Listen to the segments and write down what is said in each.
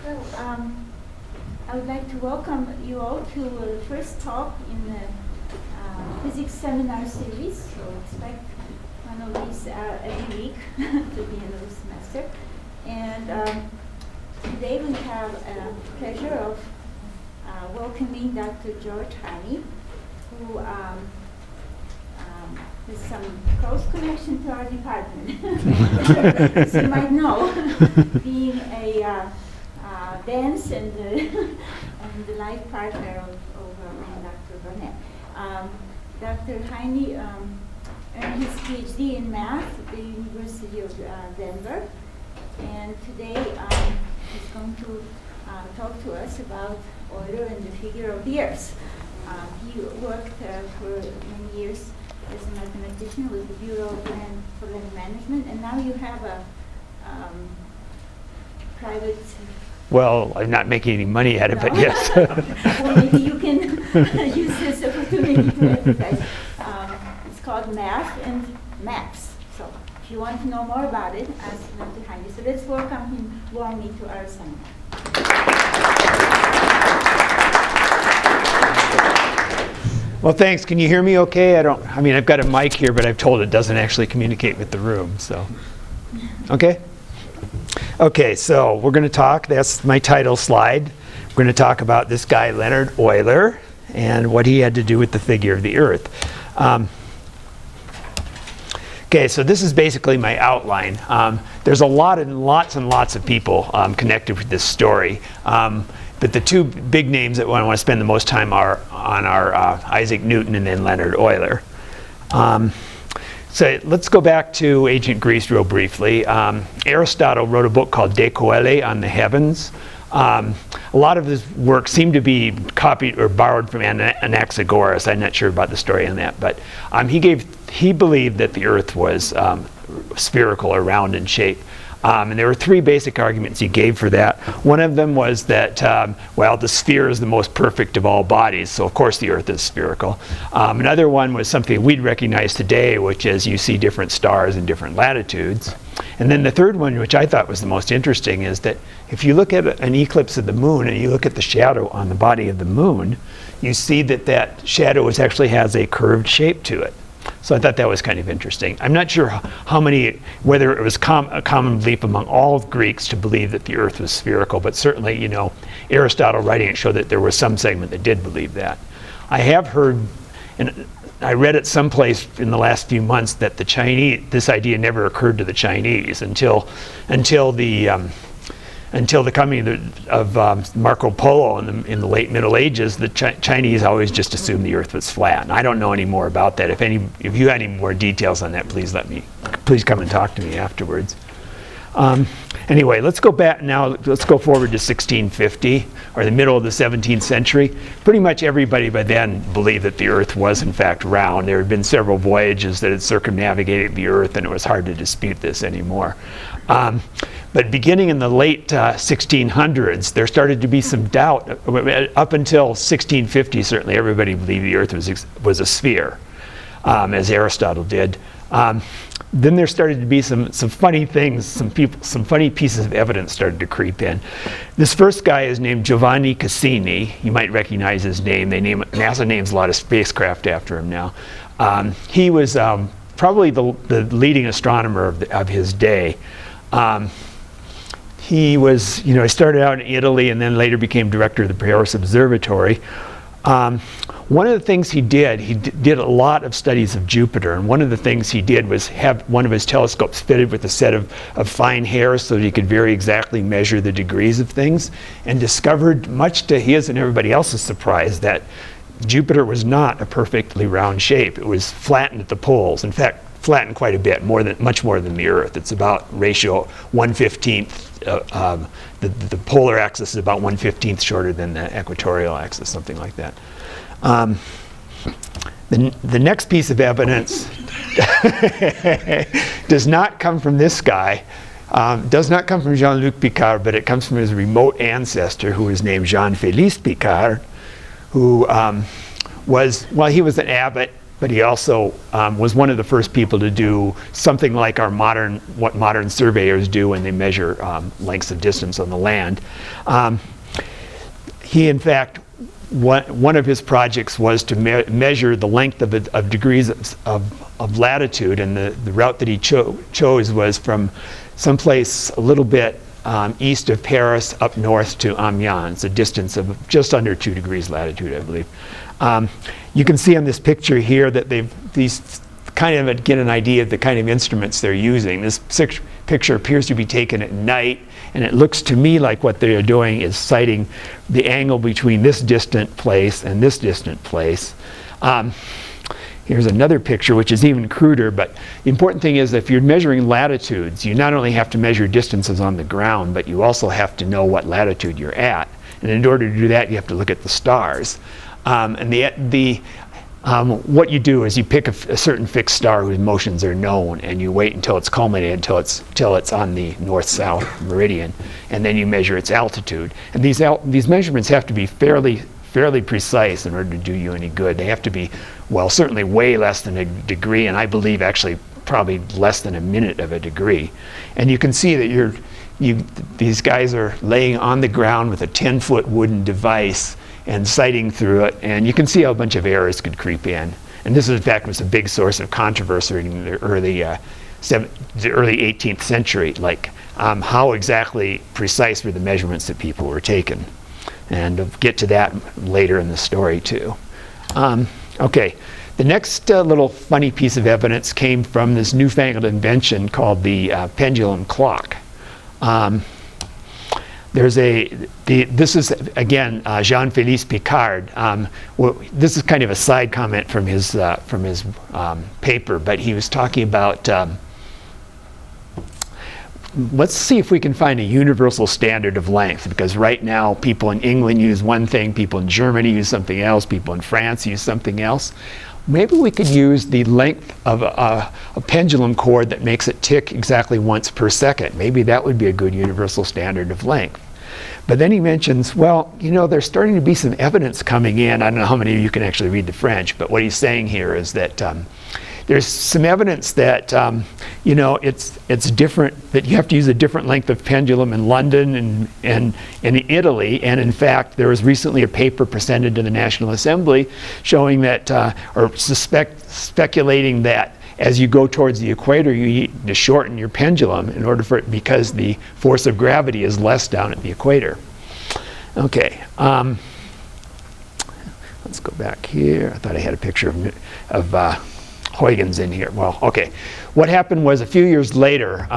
So, I would like to welcome you all to the first talk in the physics seminar series. So expect one of these every week to the end of the semester. And today we have a pleasure of welcoming Dr. George Heine, who has some close connection to our department, as you might know, being a dance and the life partner of Dr. Burnett. Dr. Heine earned his PhD in math at the University of Denver, and today he's going to talk to us about Euler and the figure of the Earth. He worked for many years as a mathematician with the Bureau of Land for Land Management, and now you have a private. Well, I'm not making any money out of it, yes. Well, maybe you can use this opportunity to advertise. It's called Math and Maps. So if you want to know more about it, ask Dr. Heine. So let's welcome him warmly to our seminar. Well, thanks. Can you hear me okay? I mean, I've got a mic here, but I've told it doesn't actually communicate with the room, so. Okay? Okay, so we're going to talk, that's my title slide. We're going to talk about this guy, Leonhard Euler, and what he had to do with the figure of the Earth. Okay, so this is basically my outline. There's lots and lots of people connected with this story. But the two big names that I want to spend the most time are Isaac Newton and then Leonhard Euler. So let's go back to ancient Greece real briefly. Aristotle wrote a book called De Coelo on the heavens. A lot of his work seemed to be copied or borrowed from Anaxagoras. I'm not sure about the story on that, but he believed that the Earth was spherical or round in shape. And there were three basic arguments he gave for that. One of them was that, the sphere is the most perfect of all bodies, so of course the Earth is spherical. Another one was something we'd recognize today, which is you see different stars in different latitudes. And then the third one, which I thought was the most interesting, is that if you look at an eclipse of the moon and you look at the shadow on the body of the moon, you see that shadow actually has a curved shape to it. So I thought that was kind of interesting. I'm not sure whether it was a common belief among all Greeks to believe that the Earth was spherical, but certainly, Aristotle writing it showed that there was some segment that did believe that. I have heard, and I read it someplace in the last few months, that this idea never occurred to the Chinese until the coming of Marco Polo in the late Middle Ages. The Chinese always just assumed the Earth was flat. And I don't know any more about that. If you had any more details on that, please come and talk to me afterwards. Anyway, let's go back now. Let's go forward to 1650, or the middle of the 17th century. Pretty much everybody by then believed that the Earth was in fact round. There had been several voyages that had circumnavigated the Earth, and it was hard to dispute this anymore. But beginning in the late 1600s, there started to be some doubt. Up until 1650, certainly everybody believed the Earth was a sphere, as Aristotle did. Then there started to be some funny things, some funny pieces of evidence started to creep in. This first guy is named Giovanni Cassini. You might recognize his name. NASA names a lot of spacecraft after him now. He was probably the leading astronomer of his day. He started out in Italy and then later became director of the Paris Observatory. One of the things he did a lot of studies of Jupiter, and one of the things he did was have one of his telescopes fitted with a set of fine hairs so that he could very exactly measure the degrees of things, and discovered, much to his and everybody else's surprise, that Jupiter was not a perfectly round shape. It was flattened at the poles. In fact, flattened quite a bit, much more than the Earth. It's about ratio 1/15. The polar axis is about 1/15 shorter than the equatorial axis, something like that. The next piece of evidence does not come from this guy, does not come from Jean-Luc Picard, but it comes from his remote ancestor, who was named Jean-Félix Picard, who he was an abbot but he also was one of the first people to do something like what modern surveyors do when they measure lengths of distance on the land. He, in fact, one of his projects was to measure the length of degrees of latitude, and the route that he chose was from someplace a little bit east of Paris up north to Amiens. It's a distance of just under 2 degrees latitude, I believe. You can see on this picture here that these kind of get an idea of the kind of instruments they're using. This picture appears to be taken at night, and it looks to me like what they're doing is sighting the angle between this distant place and this distant place. Here's another picture which is even cruder, but the important thing is that if you're measuring latitudes, you not only have to measure distances on the ground, but you also have to know what latitude you're at. And in order to do that, you have to look at the stars. What you do is you pick a certain fixed star whose motions are known, and you wait until it's culminated, until it's on the north-south meridian, and then you measure its altitude. And these measurements have to be fairly precise in order to do you any good. They have to be, well, certainly way less than a degree, and I believe actually probably less than a minute of a degree. And you can see that these guys are laying on the ground with a 10-foot wooden device and sighting through it, and you can see how a bunch of errors could creep in. And this, in fact, was a big source of controversy in the early 18th century, like how exactly precise were the measurements that people were taking. And we'll get to that later in the story, too. Okay, the next little funny piece of evidence came from this newfangled invention called the pendulum clock. This is, again, Jean-Félix Picard. This is kind of a side comment from his paper, but he was talking about, let's see if we can find a universal standard of length, because right now people in England use one thing, people in Germany use something else, people in France use something else. Maybe we could use the length of a pendulum cord that makes it tick exactly once per second. Maybe that would be a good universal standard of length. But then he mentions, well, there's starting to be some evidence coming in. I don't know how many of you can actually read the French, but what he's saying here is that there's some evidence that it's different, that you have to use a different length of pendulum in London and in Italy. And in fact, there was recently a paper presented to the National Assembly showing that, or speculating that as you go towards the equator, you need to shorten your pendulum in order for it, because the force of gravity is less down at the equator. Okay. Let's go back here. I thought I had a picture of Huygens in here. Well, okay. What happened was a few years later,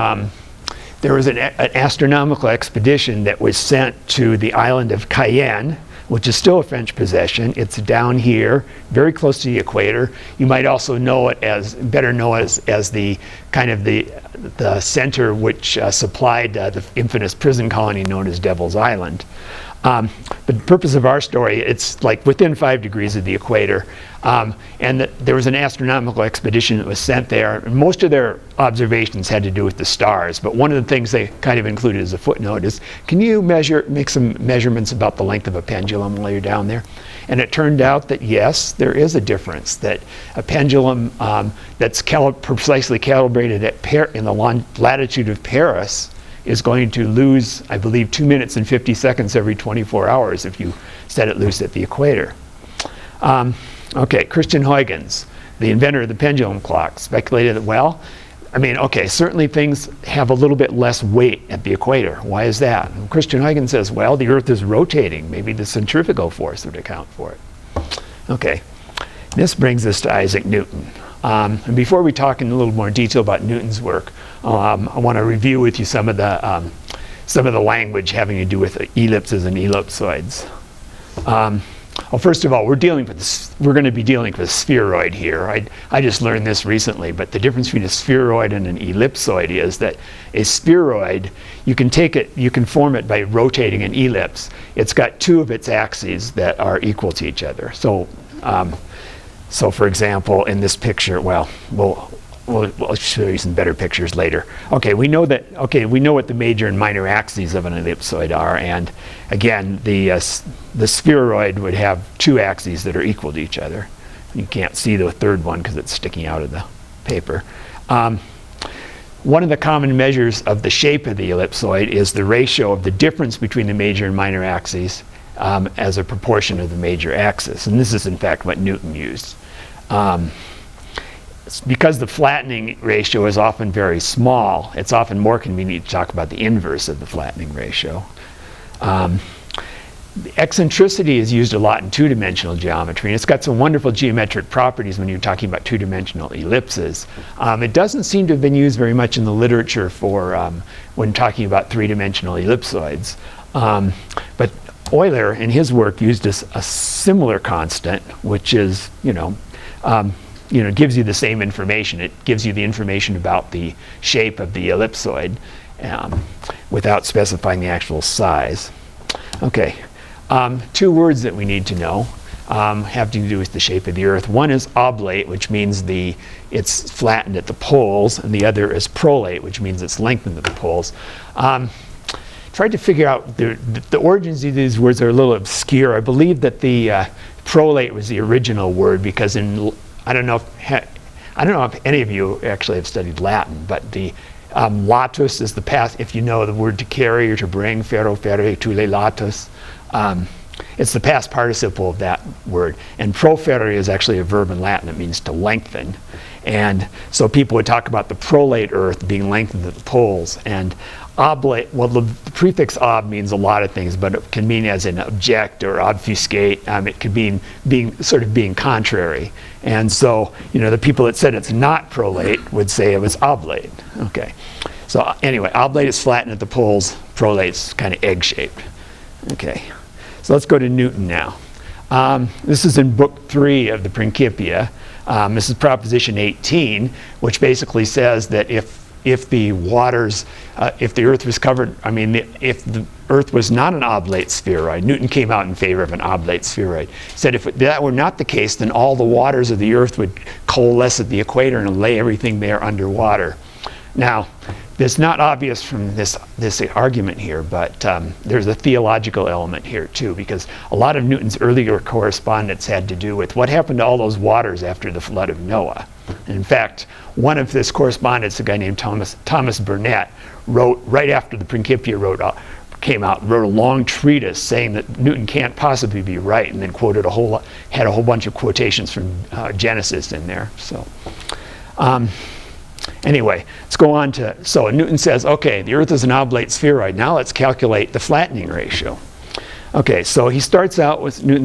there was an astronomical expedition that was sent to the island of Cayenne, which is still a French possession. It's down here, very close to the equator. You might also know it as the kind of the center which supplied the infamous prison colony known as Devil's Island. But the purpose of our story, it's like within 5 degrees of the equator. And there was an astronomical expedition that was sent there. And most of their observations had to do with the stars. But one of the things they kind of included as a footnote is, can you make some measurements about the length of a pendulum while you're down there? And it turned out that yes, there is a difference, that a pendulum that's precisely calibrated in the latitude of Paris is going to lose, I believe, 2 minutes and 50 seconds every 24 hours if you set it loose at the equator. Okay, Christian Huygens, the inventor of the pendulum clock, speculated that, certainly things have a little bit less weight at the equator. Why is that? And Christian Huygens says, well, the Earth is rotating. Maybe the centrifugal force would account for it. Okay, this brings us to Isaac Newton. And before we talk in a little more detail about Newton's work, I want to review with you some of the language having to do with ellipses and ellipsoids. Well, first of all, we're going to be dealing with a spheroid here. I just learned this recently, but the difference between a spheroid and an ellipsoid is that a spheroid, you can form it by rotating an ellipse. It's got 2 of its axes that are equal to each other. So for example, in this picture, we'll show you some better pictures later. Okay, we know what the major and minor axes of an ellipsoid are, and again, the spheroid would have 2 axes that are equal to each other. You can't see the third one because it's sticking out of the paper. One of the common measures of the shape of the ellipsoid is the ratio of the difference between the major and minor axes as a proportion of the major axis. And this is, in fact, what Newton used. Because the flattening ratio is often very small, it's often more convenient to talk about the inverse of the flattening ratio. The eccentricity is used a lot in two-dimensional geometry, and it's got some wonderful geometric properties when you're talking about two-dimensional ellipses. It doesn't seem to have been used very much in the literature for when talking about three-dimensional ellipsoids. But Euler, in his work, used a similar constant, which is, gives you the same information. It gives you the information about the shape of the ellipsoid without specifying the actual size. Okay. Two words that we need to know have to do with the shape of the Earth. One is oblate, which means it's flattened at the poles, and the other is prolate, which means it's lengthened at the poles. Tried to figure out the origins of these words are a little obscure. I believe that the prolate was the original word because I don't know if any of you actually have studied Latin, but the latus is the past. If you know the word to carry or to bring, ferro ferre tule latus. It's the past participle of that word. And proferre is actually a verb in Latin. It means to lengthen. And so people would talk about the prolate Earth being lengthened at the poles. And oblate, well, the prefix ob means a lot of things, but it can mean as an object or obfuscate. It could mean being contrary. And so, the people that said it's not prolate would say it was oblate. Okay. So anyway, oblate is flattened at the poles. Prolate's kind of egg-shaped. Okay. So let's go to Newton now. This is in book 3 of the Principia. This is proposition 18, which basically says that if the Earth was covered, if the Earth was not an oblate spheroid, Newton came out in favor of an oblate spheroid. He said if that were not the case, then all the waters of the Earth would coalesce at the equator and lay everything there underwater. Now, it's not obvious from this argument here, but there's a theological element here too, because a lot of Newton's earlier correspondence had to do with what happened to all those waters after the flood of Noah. And in fact, one of this correspondence, a guy named Thomas Burnet, wrote right after the Principia came out, wrote a long treatise saying that Newton can't possibly be right, and then had a whole bunch of quotations from Genesis in there. So. Anyway, let's go on so Newton says, okay, the Earth is an oblate spheroid. Now let's calculate the flattening ratio. Okay, so Newton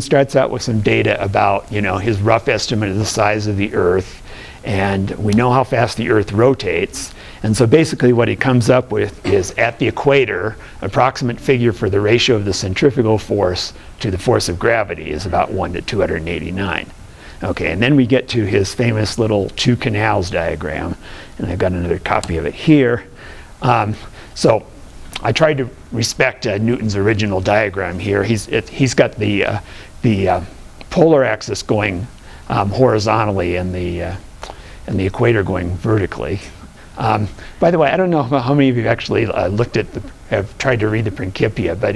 starts out with some data about, his rough estimate of the size of the Earth, and we know how fast the Earth rotates. And so basically what he comes up with is at the equator, approximate figure for the ratio of the centrifugal force to the force of gravity is about 1 to 289. Okay, and then we get to his famous little two canals diagram, and I've got another copy of it here. So I tried to respect Newton's original diagram here. He's got the polar axis going horizontally and the equator going vertically. By the way, I don't know how many of you actually have tried to read the Principia, but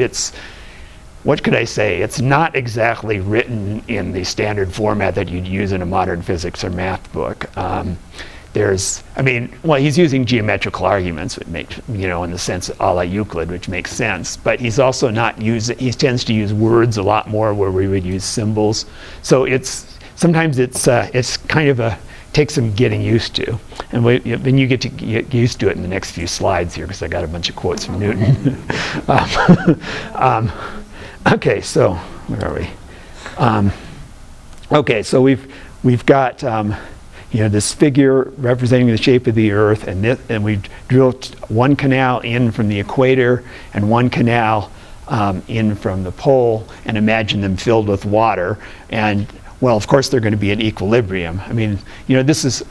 what could I say? It's not exactly written in the standard format that you'd use in a modern physics or math book. He's using geometrical arguments, which makes, in the sense a la Euclid, which makes sense. But he's also he tends to use words a lot more where we would use symbols. So sometimes it's kind of takes some getting used to. And then you get to get used to it in the next few slides here, because I got a bunch of quotes from Newton. Okay, so where are we? Okay, so we've got this figure representing the shape of the Earth, and we've drilled one canal in from the equator and one canal in from the pole, and imagine them filled with water. And well, of course, they're going to be in equilibrium. This is.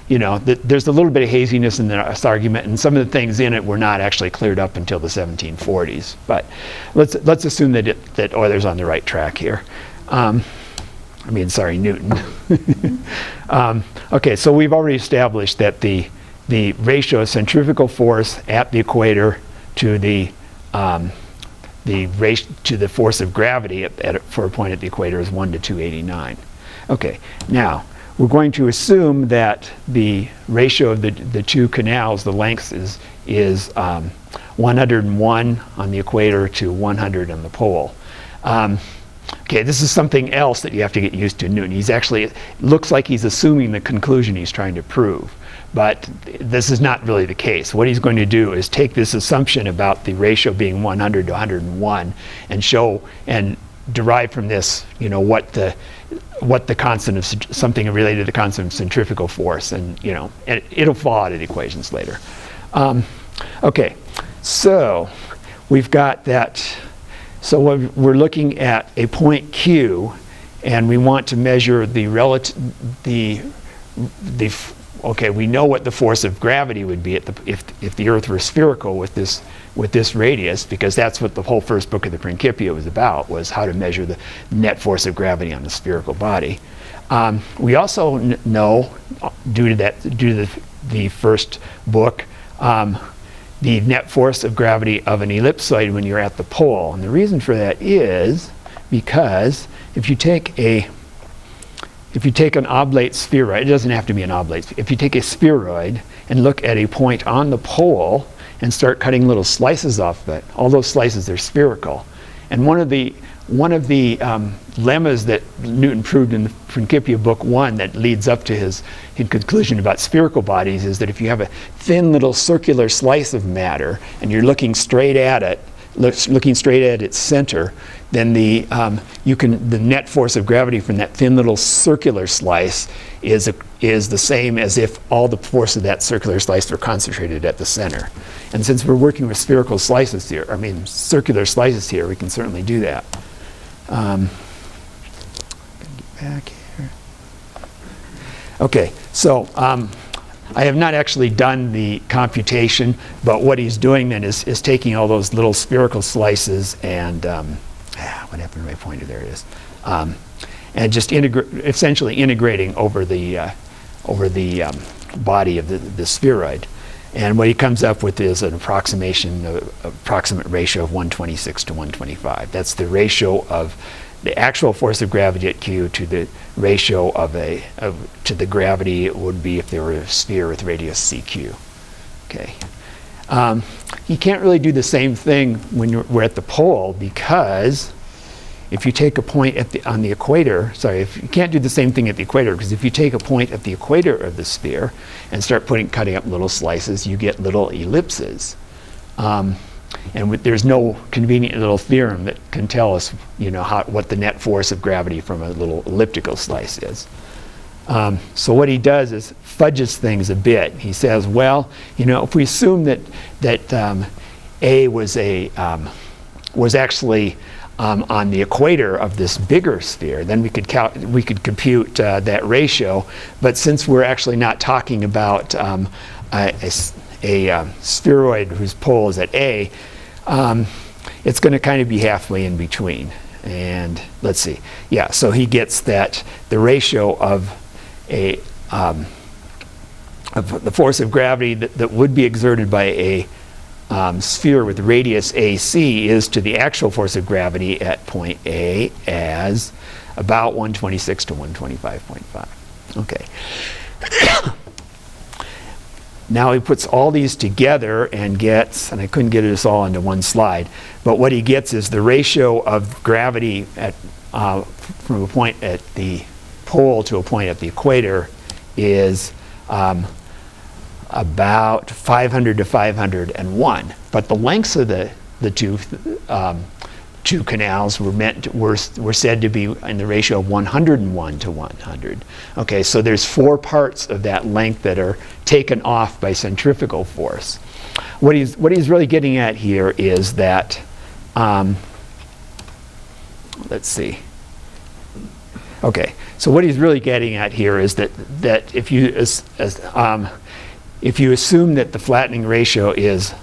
There's a little bit of haziness in this argument, and some of the things in it were not actually cleared up until the 1740s. But let's assume that Euler's on the right track here. Newton. Okay, so we've already established that the ratio of centrifugal force at the equator to the force of gravity for a point at the equator is 1 to 289. Okay, now we're going to assume that the ratio of the two canals, the length is 101 on the equator to 100 on the pole. Okay, this is something else that you have to get used to in Newton. He's actually, it looks like he's assuming the conclusion he's trying to prove, but this is not really the case. What he's going to do is take this assumption about the ratio being 100 to 101 and show and derive from this, you know, what the constant of something related to the constant of centrifugal force, and you know, and it'll fall out of the equations later. Okay, so we've got that. So we're looking at a point Q, and we want to measure the okay, we know what the force of gravity would be if the Earth were spherical with this radius, because that's what the whole first book of the Principia was about, was how to measure the net force of gravity on a spherical body. We also know, due to the first book, the net force of gravity of an ellipsoid when you're at the pole. And the reason for that is because if you take an oblate spheroid, it doesn't have to be an oblate, if you take a spheroid and look at a point on the pole and start cutting little slices off of it, all those slices are spherical. And one of the lemmas that Newton proved in the Principia Book 1 that leads up to his conclusion about spherical bodies is that if you have a thin little circular slice of matter and you're looking straight at it, looking straight at its center, then the net force of gravity from that thin little circular slice is the same as if all the force of that circular slice were concentrated at the center. And since we're working with spherical slices here, I mean circular slices here, we can certainly do that. Get back here. Okay, so I have not actually done the computation, but what he's doing then is taking all those little spherical slices and what happened to my pointer? There it is. And just essentially integrating over the body of the spheroid. And what he comes up with is an approximate ratio of 126 to 125. That's the ratio of the actual force of gravity at Q to the ratio to the gravity it would be if there were a sphere with radius CQ. Okay. You can't really do the same thing when we're at the pole, because if you take a point on the equator, if you can't do the same thing at the equator, because if you take a point at the equator of the sphere and start cutting up little slices, you get little ellipses. And there's no convenient little theorem that can tell us, you know, what the net force of gravity from a little elliptical slice is. So what he does is fudges things a bit. He says, well, you know, if we assume that A was actually on the equator of this bigger sphere, then we could compute that ratio. But since we're actually not talking about a spheroid whose pole is at A, it's going to kind of be halfway in between. And let's see, yeah. So he gets that the ratio of the force of gravity that would be exerted by a sphere with radius AC is to the actual force of gravity at point A as about 126 to 125.5. Okay. Now he puts all these together and gets, and I couldn't get this all into one slide, but what he gets is the ratio of gravity from a point at the pole to a point at the equator is about 500 to 501. But the lengths of the two canals were said to be in the ratio of 101 to 100. Okay, so there's 4 parts of that length that are taken off by centrifugal force. What he's really getting at here is that let's see. Okay, so what he's really getting at here is that if you assume that the flattening ratio is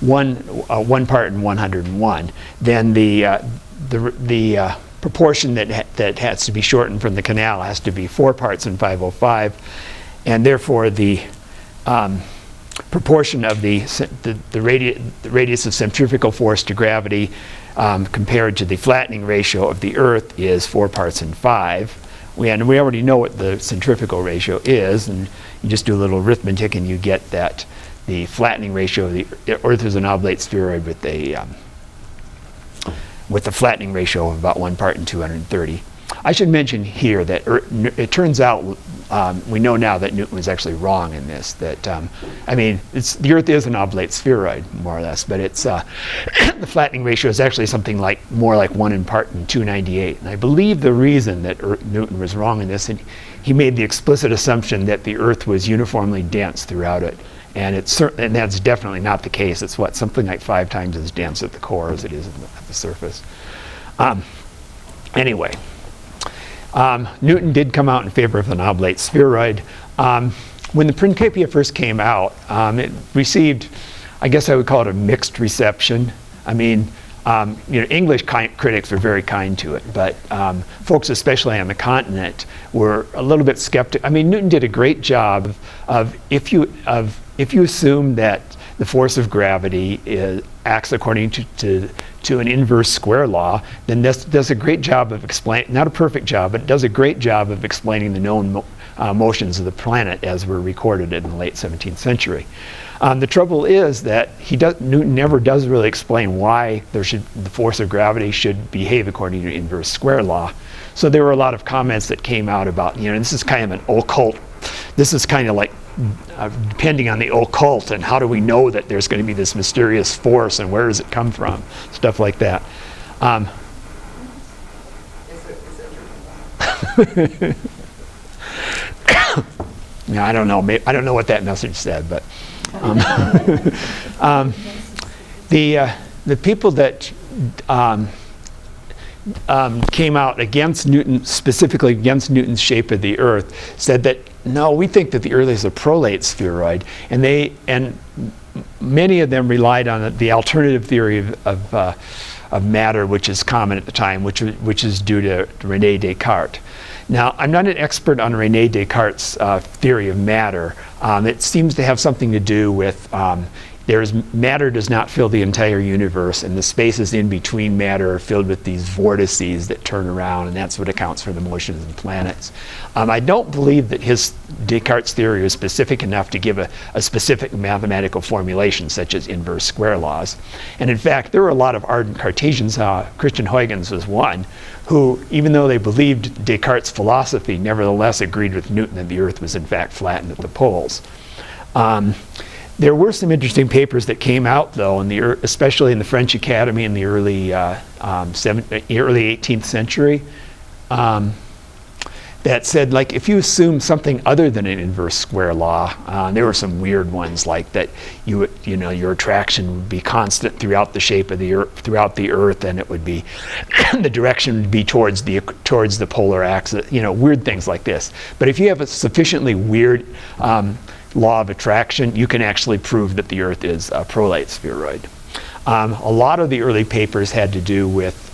one part in 101, then the proportion that has to be shortened from the canal has to be 4 parts in 505, and therefore the proportion of the radius of centrifugal force to gravity compared to the flattening ratio of the Earth is 4 parts in 5. And we already know what the centrifugal ratio is, and you just do a little arithmetic and you get that the flattening ratio of the Earth is an oblate spheroid with a flattening ratio of about 1 part in 230. I should mention here that it turns out we know now that Newton was actually wrong in this. That the Earth is an oblate spheroid, more or less, but it's the flattening ratio is actually something like more like 1 part in 298. And I believe the reason that Newton was wrong in this, and he made the explicit assumption that the Earth was uniformly dense throughout it, and that's definitely not the case. It's something like 5 times as dense at the core as it is at the surface. Anyway. Newton did come out in favor of an oblate spheroid. When the Principia first came out, it received, I guess I would call it a mixed reception. English critics were very kind to it, but folks, especially on the continent, were a little bit skeptical. Newton did a great job of if you assume that the force of gravity acts according to an inverse square law, then this does a great job of explaining, not a perfect job, but it does a great job of explaining the known motions of the planet as were recorded in the late 17th century. The trouble is that Newton never does really explain why the force of gravity should behave according to inverse square law. So there were a lot of comments that came out about, this is kind of an occult, this is kind of like depending on the occult, and how do we know that there's going to be this mysterious force, and where does it come from? Stuff like that. I don't know. I don't know what that message said, but the people that came out against Newton, specifically against Newton's shape of the Earth, said that no, we think that the Earth is a prolate spheroid, and many of them relied on the alternative theory of matter, which is common at the time, which is due to René Descartes. Now, I'm not an expert on René Descartes' theory of matter. It seems to have something to do with matter does not fill the entire universe, and the spaces in between matter are filled with these vortices that turn around, and that's what accounts for the motions of the planets. I don't believe that Descartes' theory was specific enough to give a specific mathematical formulation, such as inverse square laws. And in fact, there were a lot of ardent Cartesians, Christian Huygens was one, who, even though they believed Descartes' philosophy, nevertheless agreed with Newton that the Earth was in fact flattened at the poles. There were some interesting papers that came out, though, especially in the French Academy in the early 18th century, that said, like, if you assume something other than an inverse square law, there were some weird ones like that. Your attraction would be constant throughout the shape of the Earth, and it would be the direction would be towards the polar axis. Weird things like this. But if you have a sufficiently weird law of attraction, you can actually prove that the Earth is a prolate spheroid. A lot of the early papers had to do with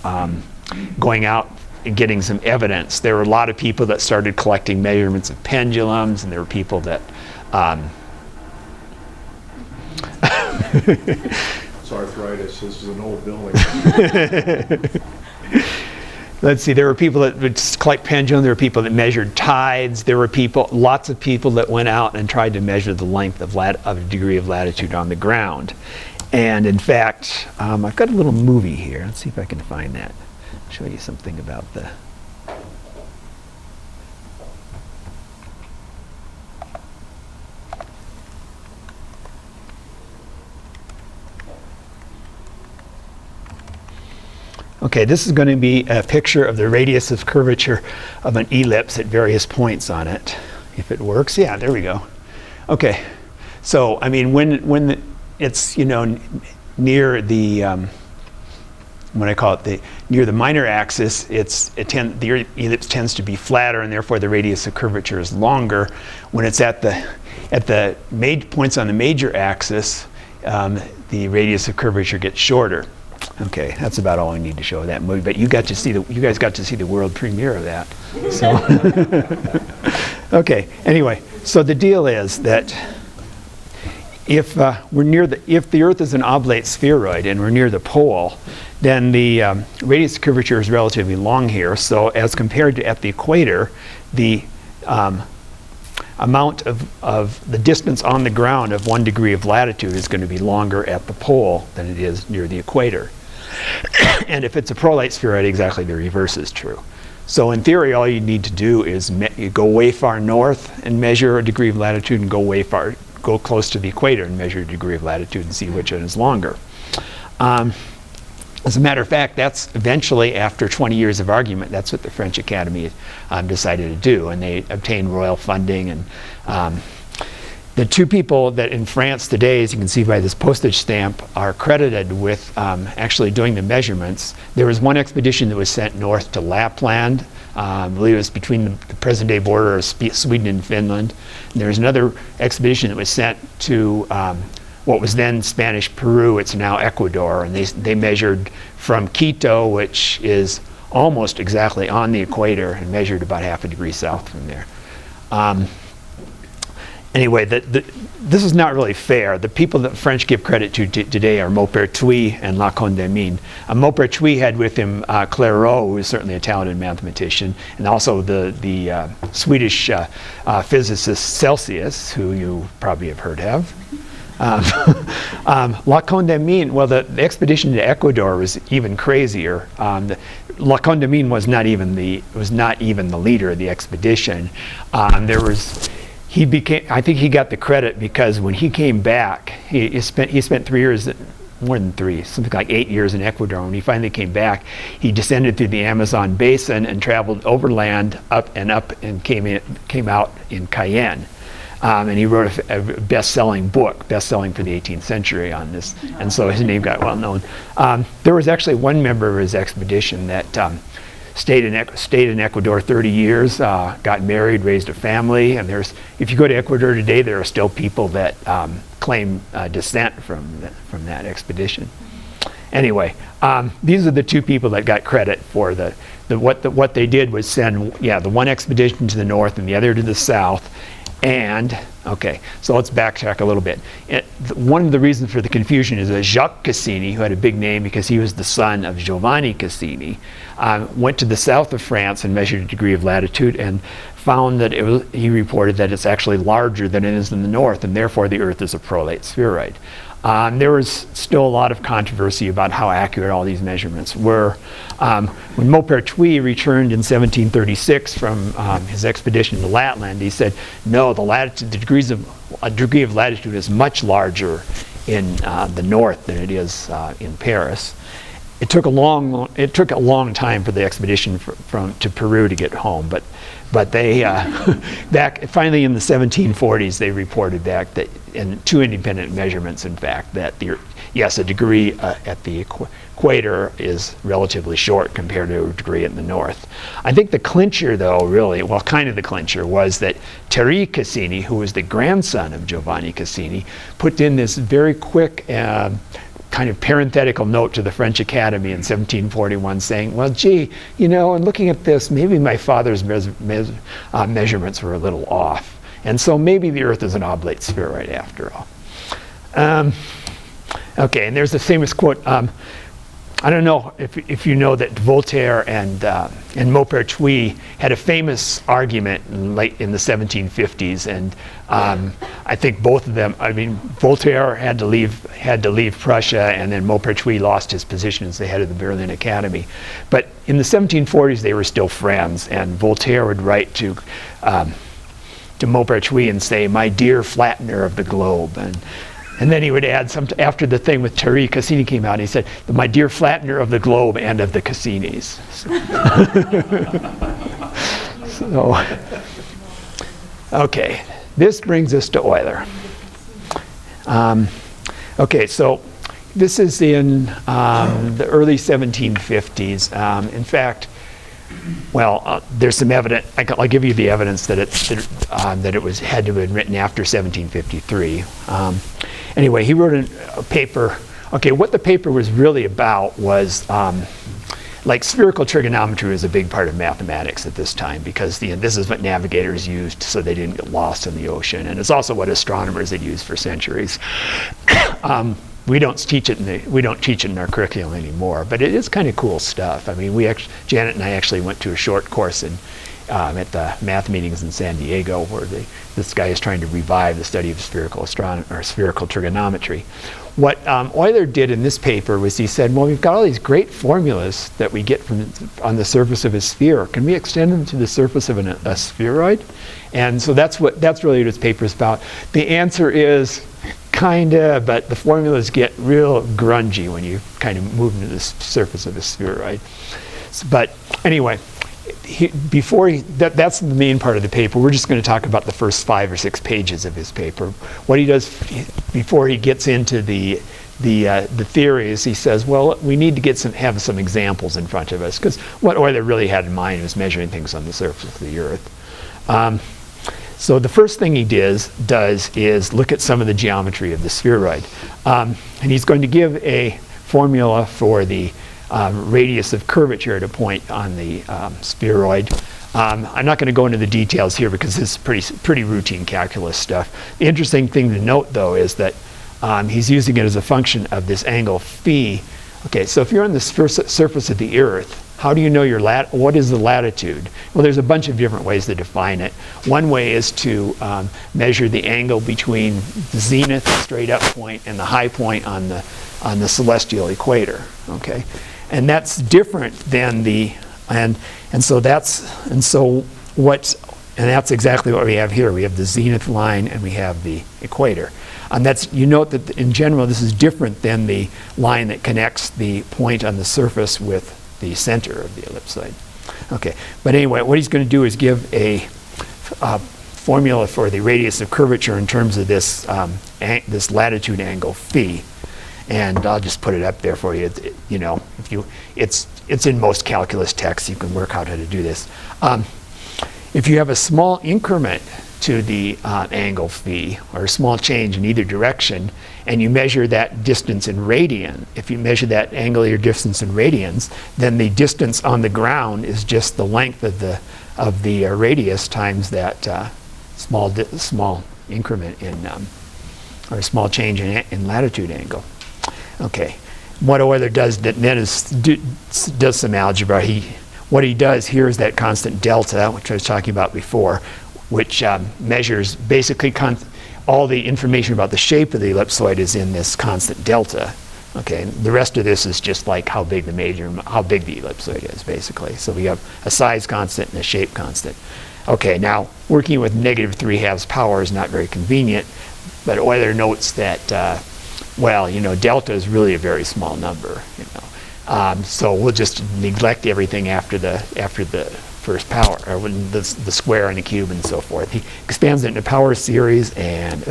going out and getting some evidence. There were a lot of people that started collecting measurements of pendulums, and there were people that It's arthritis. This is an old building. Let's see, there were people that would collect pendulum, there were people that measured tides, there were lots of people that went out and tried to measure the length of a degree of latitude on the ground. And in fact, I've got a little movie here. Let's see if I can find that. Show you something about the... Okay, this is going to be a picture of the radius of curvature of an ellipse at various points on it. If it works, yeah, there we go. Okay, so when it's near the near the minor axis, the ellipse tends to be flatter, and therefore the radius of curvature is longer. When it's at the points on the major axis, the radius of curvature gets shorter. Okay, that's about all I need to show of that movie. But you guys got to see the world premiere of that. So, okay. Anyway, so the deal is that if the Earth is an oblate spheroid and we're near the pole, then the radius of curvature is relatively long here. So as compared to at the equator, the amount of the distance on the ground of 1 degree of latitude is going to be longer at the pole than it is near the equator. And if it's a prolate spheroid, exactly the reverse is true. So in theory, all you need to do is you go way far north and measure a degree of latitude, and go close to the equator and measure a degree of latitude and see which one is longer. As a matter of fact, that's eventually, after 20 years of argument, that's what the French Academy decided to do, and they obtained royal funding. And the two people that in France today, as you can see by this postage stamp, are credited with actually doing the measurements. There was one expedition that was sent north to Lapland. I believe it was between the present-day border of Sweden and Finland. And there was another expedition that was sent to what was then Spanish Peru. It's now Ecuador, and they measured from Quito, which is almost exactly on the equator, and measured about half a degree south from there. Anyway, this is not really fair. The people that the French give credit to today are Maupertuis and La Condamine. Maupertuis had with him Clairaut, who is certainly a talented mathematician, and also the Swedish physicist Celsius, who you probably have heard of. La Condamine, well, the expedition to Ecuador was even crazier. La Condamine was not even the leader of the expedition. I think he got the credit because when he came back, he spent 3 years, more than 3, something like 8 years in Ecuador. When he finally came back, he descended through the Amazon basin and traveled overland up and came out in Cayenne. And he wrote a best-selling book, best-selling for the 18th century on this, and so his name got well known. There was actually one member of his expedition that stayed in Ecuador 30 years, got married, raised a family, and if you go to Ecuador today, there are still people that claim descent from that expedition. Anyway, these are the two people that got credit for what they did was send the one expedition to the north and the other to the south. And, okay, so let's backtrack a little bit. One of the reasons for the confusion is that Jacques Cassini, who had a big name because he was the son of Giovanni Cassini, went to the south of France and measured a degree of latitude and found that he reported that it's actually larger than it is in the north, and therefore the Earth is a prolate spheroid. There was still a lot of controversy about how accurate all these measurements were. When Maupertuis returned in 1736 from his expedition to Lapland, he said, no, a degree of latitude is much larger in the north than it is in Paris. It took a long time for the expedition to Peru to get home, but they back finally in the 1740s they reported back that in 2 independent measurements, in fact, that a degree at the equator is relatively short compared to a degree in the north. I think the clincher, though, really, well, kind of the clincher, was that Thierry Cassini, who was the grandson of Giovanni Cassini, put in this very quick kind of parenthetical note to the French Academy in 1741 saying, well, gee, and looking at this, maybe my father's measurements were a little off. And so maybe the Earth is an oblate spheroid after all. Okay, and there's a famous quote. I don't know if you know that Voltaire and Maupertuis had a famous argument late in the 1750s, and I think both of them. I mean, Voltaire had to leave Prussia, and then Maupertuis lost his position as the head of the Berlin Academy. But in the 1740s, they were still friends, and Voltaire would write to Maupertuis and say, "My dear flattener of the globe," and then he would add after the thing with Thierry Cassini came out, he said, "My dear flattener of the globe and of the Cassinis." So, okay, this brings us to Euler. Okay, so this is in the early 1750s. In fact, well, there's some evidence. I'll give you the evidence that it had to have been written after 1753. Anyway, he wrote a paper. Okay, what the paper was really about was like spherical trigonometry was a big part of mathematics at this time because this is what navigators used so they didn't get lost in the ocean, and it's also what astronomers had used for centuries. we don't teach it in our curriculum anymore, but it is kind of cool stuff. I mean, Janet and I actually went to a short course at the math meetings in San Diego, where this guy is trying to revive the study of spherical astronomy or spherical trigonometry. What Euler did in this paper was he said, well, we've got all these great formulas that we get on the surface of a sphere. Can we extend them to the surface of a spheroid? And so that's really what his paper is about. The answer is kinda, but the formulas get real grungy when you kind of move into the surface of a spheroid. But anyway, that's the main part of the paper. We're just going to talk about the first 5 or 6 pages of his paper. What he does before he gets into the theories, he says, well, we need to have some examples in front of us, because what Euler really had in mind was measuring things on the surface of the Earth. So the first thing he does is look at some of the geometry of the spheroid. And he's going to give a formula for the radius of curvature at a point on the spheroid. I'm not going to go into the details here because this is pretty routine calculus stuff. The interesting thing to note, though, is that he's using it as a function of this angle phi. Okay, so if you're on the surface of the Earth, how do you know what is the latitude? Well, there's a bunch of different ways to define it. One way is to measure the angle between the zenith, the straight up point, and the high point on the celestial equator. Okay, and that's different than that's exactly what we have here. We have the zenith line and we have the equator. And you note that in general this is different than the line that connects the point on the surface with the center of the ellipsoid. Okay, but anyway, what he's going to do is give a formula for the radius of curvature in terms of this latitude angle phi, and I'll just put it up there for you. It's in most calculus texts. You can work out how to do this. If you have a small increment to the angle phi, or a small change in either direction, and you measure that distance in radian, if you measure that angular distance in radians, then the distance on the ground is just the length of the radius times that small increment in or a small change in latitude angle. Okay, what Euler does does some algebra. What he does here is that constant delta, which I was talking about before, which measures basically all the information about the shape of the ellipsoid is in this constant delta. Okay, and the rest of this is just like how big the ellipsoid is, basically. So we have a size constant and a shape constant. Okay, now working with -3/2 power is not very convenient, but Euler notes that delta is really a very small number. So we'll just neglect everything after the first power, or when the square and the cube and so forth. He expands it into power series and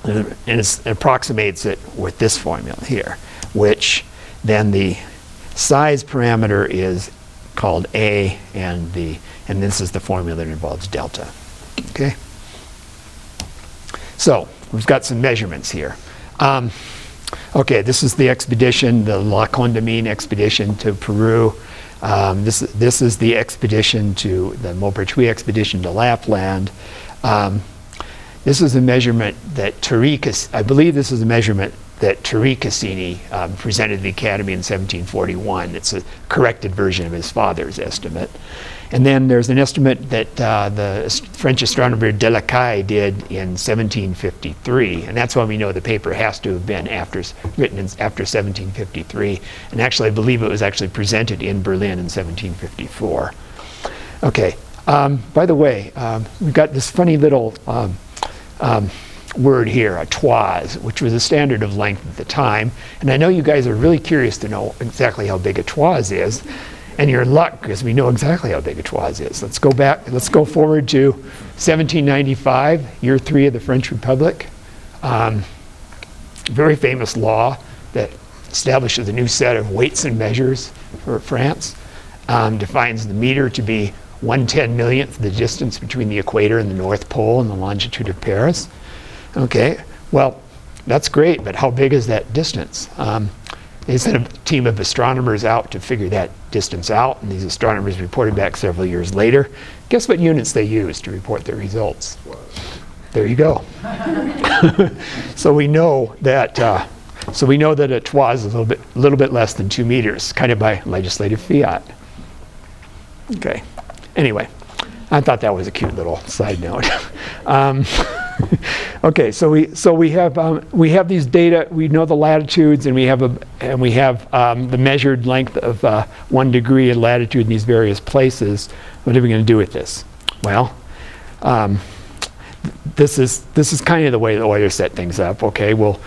it approximates it with this formula here, which then the size parameter is called A, and this is the formula that involves delta. Okay. So we've got some measurements here. Okay, this is the expedition, the La Condamine expedition to Peru. This is the expedition the Maupertuis expedition to Lapland. This is a measurement that I believe this is a measurement that Cassini presented to the Academy in 1741. It's a corrected version of his father's estimate. And then there's an estimate that the French astronomer Delecay did in 1753, and that's why we know the paper has to have been written after 1753. And actually, I believe it was actually presented in Berlin in 1754. Okay. By the way, we've got this funny little word here, a toise, which was a standard of length at the time. And I know you guys are really curious to know exactly how big a toise is. And you're in luck, because we know exactly how big a toise is. Let's go forward to 1795, year 3 of the French Republic. Very famous law that establishes a new set of weights and measures for France. Defines the meter to be 1/10 millionth the distance between the equator and the North Pole and the longitude of Paris. Okay, well, that's great, but how big is that distance? They sent a team of astronomers out to figure that distance out, and these astronomers reported back several years later. Guess what units they used to report their results? there you go. So we know that a toit is a little bit less than 2 meters, kind of by legislative fiat. Okay. Anyway, I thought that was a cute little side note. Okay, so we have these data. We know the latitudes, and we have the measured length of 1 degree in latitude in these various places. What are we going to do with this? Well, this is kind of the way that Euler set things up. Okay, we'll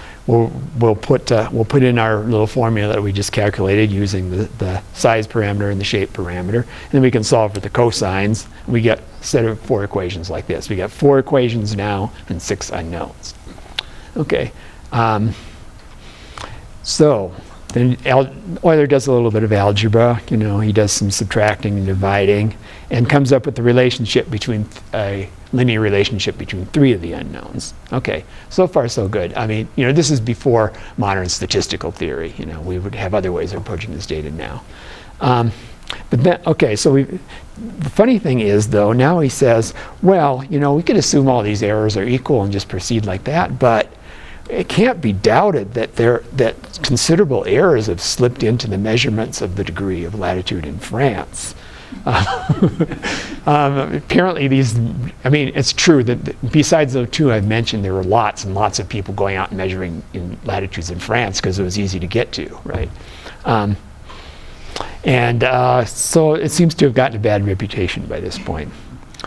put in our little formula that we just calculated using the size parameter and the shape parameter, and then we can solve for the cosines. We get a set of 4 equations like this. We got 4 equations now and 6 unknowns. Okay, so then Euler does a little bit of algebra. You know, he does some subtracting and dividing, and comes up with the relationship between a linear relationship between 3 of the unknowns. Okay, so far so good. I mean, you know, this is before modern statistical theory. You know, we would have other ways of approaching this data now. But then, okay, so the funny thing is, though, now he says, well, you know, we could assume all these errors are equal and just proceed like that, but it can't be doubted that considerable errors have slipped into the measurements of the degree of latitude in France. Apparently it's true that besides the 2 I've mentioned, there were lots and lots of people going out and measuring in latitudes in France because it was easy to get to, right? So it seems to have gotten a bad reputation by this point.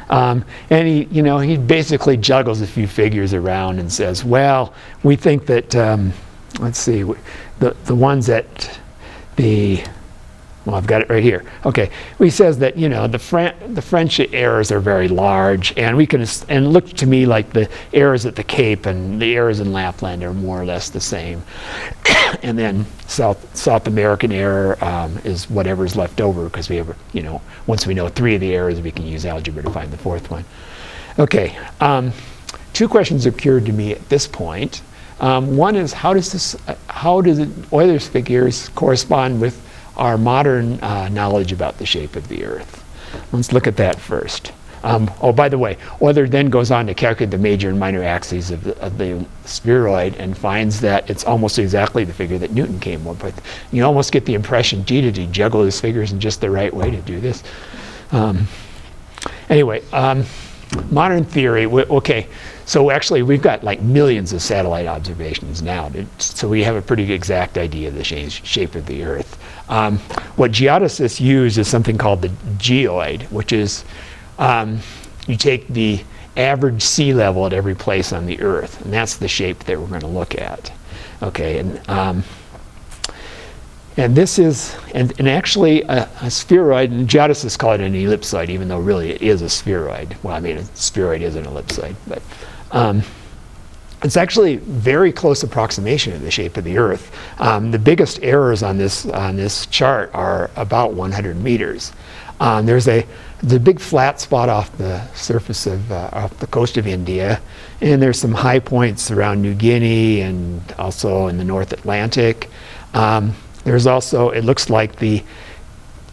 And he basically juggles a few figures around and says, well, we think that, let's see, the ones at the, well, I've got it right here. Okay, he says that, you know, the French errors are very large, and and look to me like the errors at the Cape and the errors in Lapland are more or less the same. And then South American error is whatever's left over, because we have, you know, once we know 3 of the errors, we can use algebra to find the 4th one. Okay, 2 questions occurred to me at this point. One is, how do Euler's figures correspond with our modern knowledge about the shape of the Earth? Let's look at that first. Oh, by the way, Euler then goes on to calculate the major and minor axes of the spheroid and finds that it's almost exactly the figure that Newton came up with. You almost get the impression, gee, did he juggle his figures in just the right way to do this? Anyway, modern theory, okay, so actually we've got like millions of satellite observations now, so we have a pretty exact idea of the shape of the Earth. What geodesists use is something called the geoid, which is you take the average sea level at every place on the Earth, and that's the shape that we're going to look at. Okay, and this is, and actually a spheroid, and geodesists call it an ellipsoid, even though really it is a spheroid. Well, I mean, a spheroid is an ellipsoid, but it's actually a very close approximation of the shape of the Earth. The biggest errors on this chart are about 100 meters. There's a big flat spot off the surface of off the coast of India, and there's some high points around New Guinea and also in the North Atlantic. There's also, it looks like the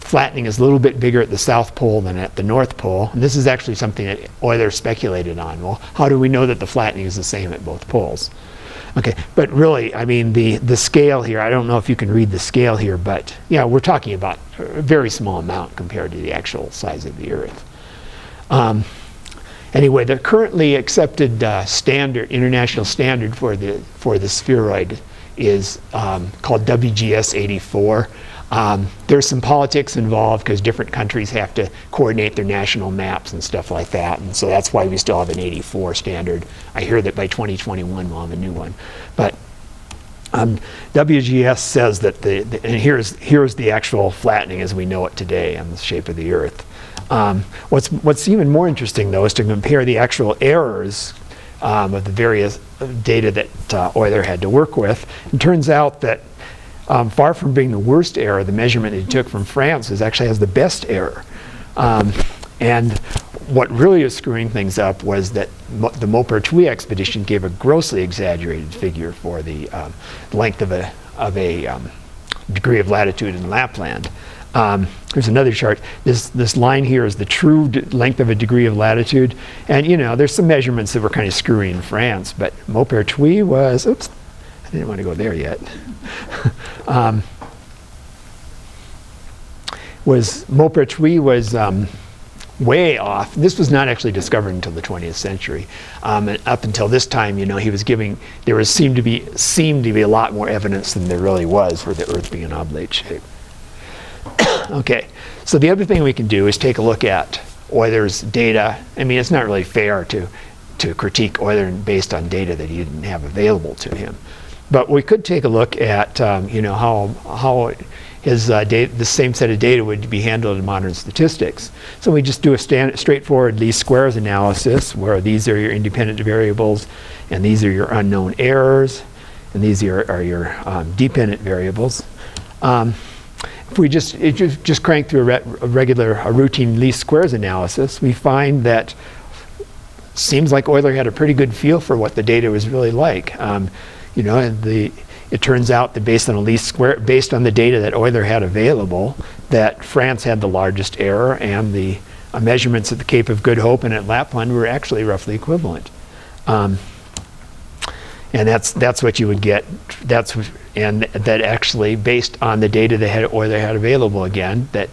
flattening is a little bit bigger at the South Pole than at the North Pole. And this is actually something that Euler speculated on. Well, how do we know that the flattening is the same at both poles? Okay, but really, I mean, the scale here, I don't know if you can read the scale here, but yeah, we're talking about a very small amount compared to the actual size of the Earth. Anyway, the currently accepted international standard for the spheroid is called WGS 84. There's some politics involved because different countries have to coordinate their national maps and stuff like that, and so that's why we still have an 84 standard. I hear that by 2021 we'll have a new one. But WGS says that and here's the actual flattening as we know it today on the shape of the Earth. What's even more interesting, though, is to compare the actual errors of the various data that Euler had to work with. It turns out that far from being the worst error, the measurement that he took from France actually has the best error. And what really is screwing things up was that the Maupertuis expedition gave a grossly exaggerated figure for the length of a degree of latitude in Lapland. Here's another chart. This line here is the true length of a degree of latitude. And there's some measurements that were kind of screwy in France, but Maupertuis was, oops, I didn't want to go there yet. Maupertuis was way off. This was not actually discovered until the 20th century. And up until this time, he was seemed to be a lot more evidence than there really was for the Earth being an oblate shape. Okay, so the other thing we can do is take a look at Euler's data. I mean, it's not really fair to critique Euler based on data that he didn't have available to him. But we could take a look at how his the same set of data would be handled in modern statistics. So we just do a straightforward least squares analysis, where these are your independent variables, and these are your unknown errors, and these are your dependent variables. If we just crank through a routine least squares analysis, we find that seems like Euler had a pretty good feel for what the data was really like. It turns out that based on the data that Euler had available, that France had the largest error, and the measurements at the Cape of Good Hope and at Lapland were actually roughly equivalent. And that's what you would get. And that actually, based on the data that Euler had available, again, that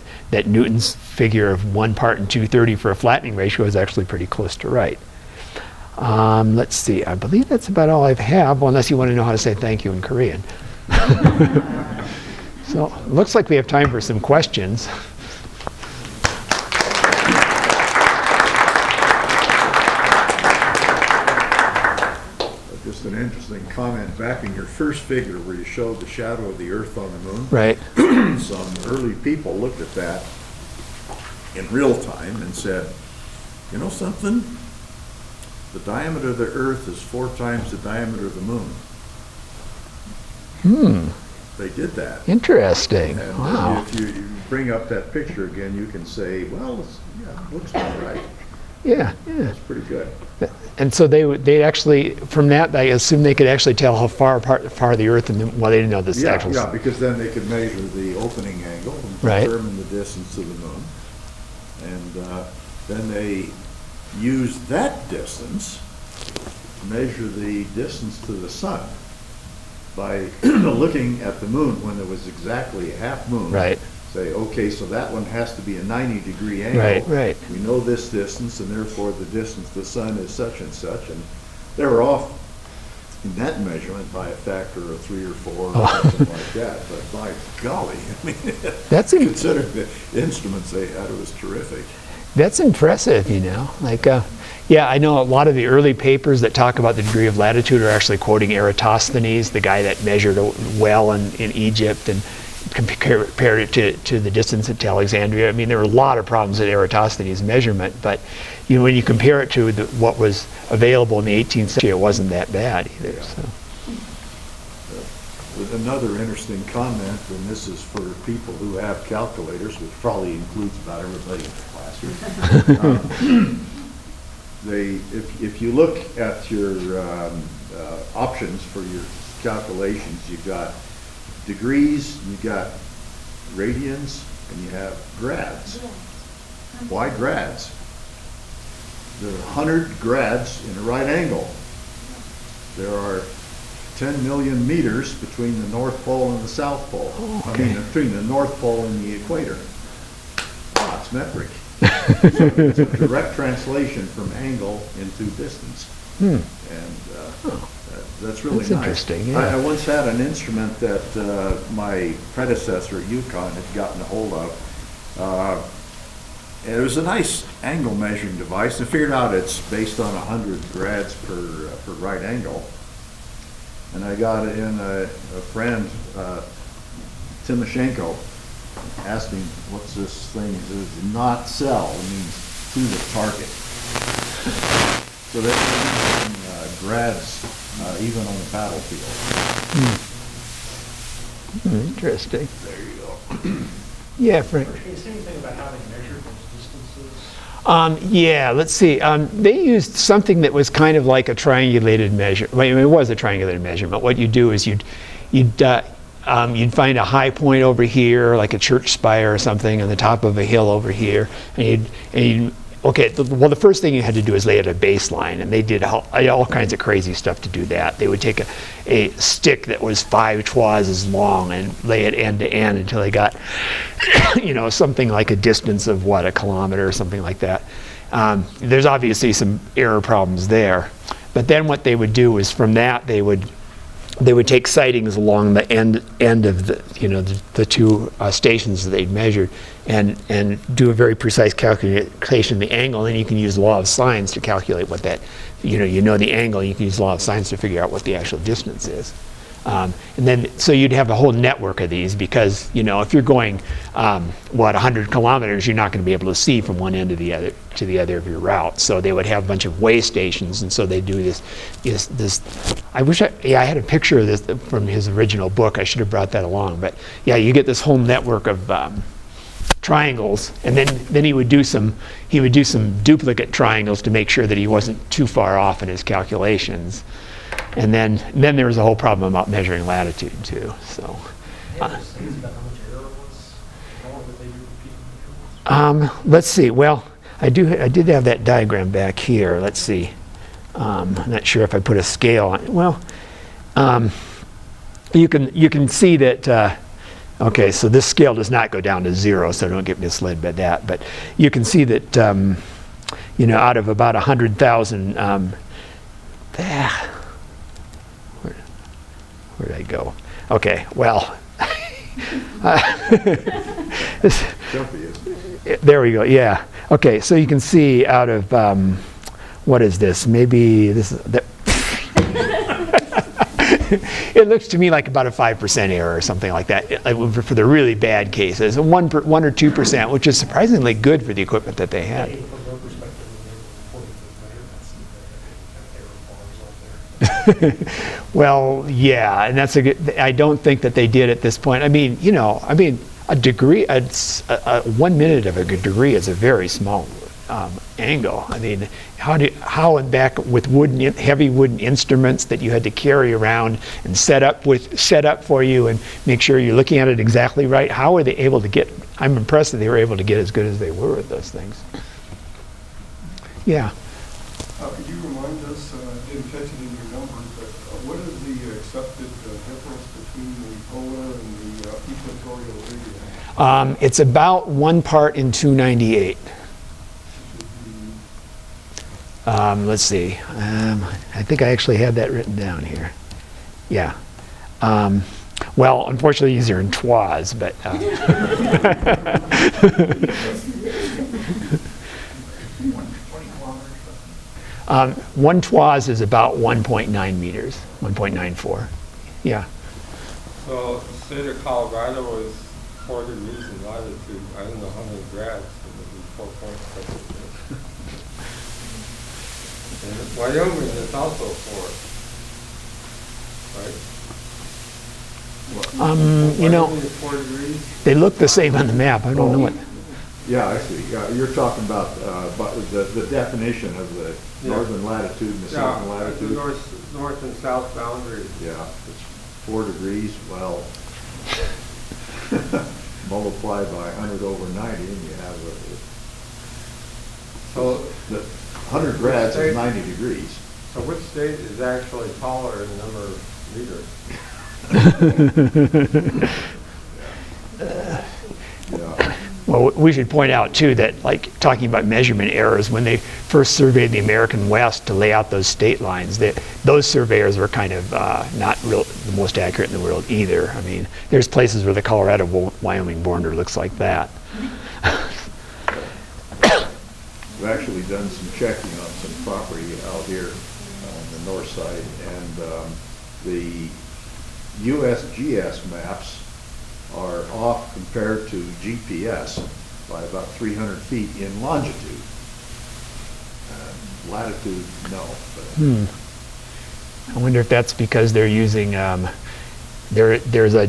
Newton's figure of 1 part in 230 for a flattening ratio is actually pretty close to right. Let's see, I believe that's about all I have, unless you want to know how to say thank you in Korean. So, it looks like we have time for some questions. Just an interesting comment back in your first figure where you showed the shadow of the Earth on the moon. Right. Some early people looked at that in real time and said, you know something? The diameter of the Earth is 4 times the diameter of the moon. They did that. Interesting. And wow. if you bring up that picture again, you can say, well, it looks about right. Yeah. That's pretty good. And so they actually, from that, I assume they could actually tell how far the Earth, and they didn't know this actual. Yeah, because then they could measure the opening angle and right. determine the distance to the moon. And then they used that distance to measure the distance to the sun by looking at the moon when it was exactly a half moon. Right. Say, okay, so that one has to be a 90-degree angle. Right, right. We know this distance, and therefore the distance to the sun is such and such. And they were off in that measurement by a factor of 3 or 4 or something like that. But by golly, I mean, considering the instruments they had, it was terrific. That's impressive, yeah, I know a lot of the early papers that talk about the degree of latitude are actually quoting Eratosthenes, the guy that measured a well in Egypt and compared it to the distance to Alexandria. I mean, there were a lot of problems with Eratosthenes' measurement, but when you compare it to what was available in the 18th century, it wasn't that bad either. Yeah. So. Another interesting comment, and this is for people who have calculators, which probably includes about everybody in the classroom. If you look at your options for your calculations, you've got degrees, you've got radians, and you have grads. Why grads? There are 100 grads in a right angle. There are 10 million meters between the North Pole and the South Pole. Okay. I mean, between the North Pole and the equator. It's metric. So it's a direct translation from angle into distance. And that's really nice. Interesting. Yeah. I once had an instrument that my predecessor at UConn had gotten a hold of. And it was a nice angle measuring device. I figured out it's based on 100 grads per right angle. And I got in a friend, Timoshenko, asked me, what's this thing? It says, not sell. It means to the target. So that's grads even on the battlefield. Interesting. There you go. Yeah, Frank. Can you say anything about how they measured those distances? Yeah, let's see. They used something that was kind of like a triangulated measure. Well, I mean, it was a triangulated measurement. What you do is you'd you'd find a high point over here, like a church spire or something, on the top of a hill over here, and you'd okay, well, the first thing you had to do is lay out a baseline, and they did all kinds of crazy stuff to do that. They would take a stick that was 5 toises long and lay it end to end until they got, something like a distance of, a kilometer or something like that. There's obviously some error problems there. But then what they would do is from that, they would take sightings along the end of the two stations that they'd measured and do a very precise calculation of the angle, and then you can use law of sines to calculate what that, the angle, you can use law of sines to figure out what the actual distance is. And then, so you'd have a whole network of these because, if you're going, 100 kilometers, you're not going to be able to see from one end to the other of your route. So they would have a bunch of way stations, and so they do this. I wish I had a picture of this from his original book. I should have brought that along. But yeah, you get this whole network of triangles, and then he would do some duplicate triangles to make sure that he wasn't too far off in his calculations. And then there was a whole problem about measuring latitude too. So, let's see. Well, I did have that diagram back here. Let's see. I'm not sure if I put a scale on it. Well, you can see that. Okay, so this scale does not go down to 0, so don't get misled by that. But you can see that out of about 100,000. Where did I go? Okay, well, there we go. Yeah. Okay, so you can see out of what is this? Maybe this is. It looks to me like about a 5% error or something like that for the really bad cases, 1 or 2%, which is surprisingly good for the equipment that they had. Well, yeah, and that's I don't think that they did at this point. I mean, a degree, 1 minute of a degree is a very small angle. I mean, how and back with heavy wooden instruments that you had to carry around and set up for you and make sure you're looking at it exactly right. How were they able to get? I'm impressed that they were able to get as good as they were with those things. Yeah. Could you remind us, didn't catch it in your numbers, but what is the accepted difference between the polar and the equatorial radius? It's about 1 part in 298. Let's see. I think I actually had that written down here. Yeah. Well, unfortunately, these are in toises, but. 1 toise is about 1.9 meters, 1.94. Yeah. So, the state of Colorado was 4 degrees in latitude. I don't know how many grads, but it would be 4.6. And Wyoming is also 4, right? Wyoming is 4 degrees. They look the same on the map. I don't know what. Yeah, I see. You're talking about the definition of the northern latitude and the southern latitude. The north and south boundaries. Yeah, it's 4 degrees. Well, multiply by 100 over 90, and you have so the 100 grads is 90 degrees. So which state is actually taller in number of meters? Yeah. Well, we should point out too that, like, talking about measurement errors, when they first surveyed the American West to lay out those state lines, those surveyors were kind of not the most accurate in the world either. I mean, there's places where the Colorado-Wyoming border looks like that. We've actually done some checking on some property out here on the north side, and the USGS maps are off compared to GPS by about 300 feet in longitude. Latitude, no. But I wonder if that's because they're using, there's a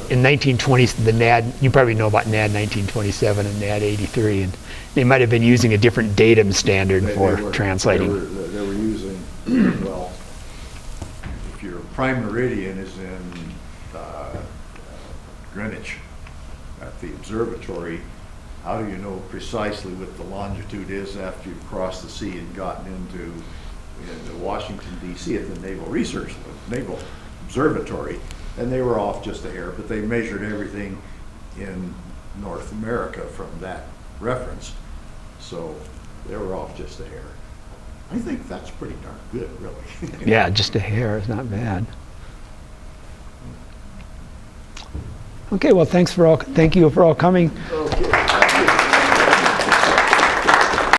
in 1920, the NAD, you probably know about NAD 1927 and NAD 83, and they might have been using a different datum standard for translating. They were using, well, if you're prime meridian is in Greenwich at the observatory, how do you know precisely what the longitude is after you've crossed the sea and gotten into Washington, D.C. at the Naval Observatory? And they were off just a hair, but they measured everything in North America from that reference. So they were off just a hair. I think that's pretty darn good, really. Yeah, just a hair is not bad. Okay, well, thank you for all coming. Okay.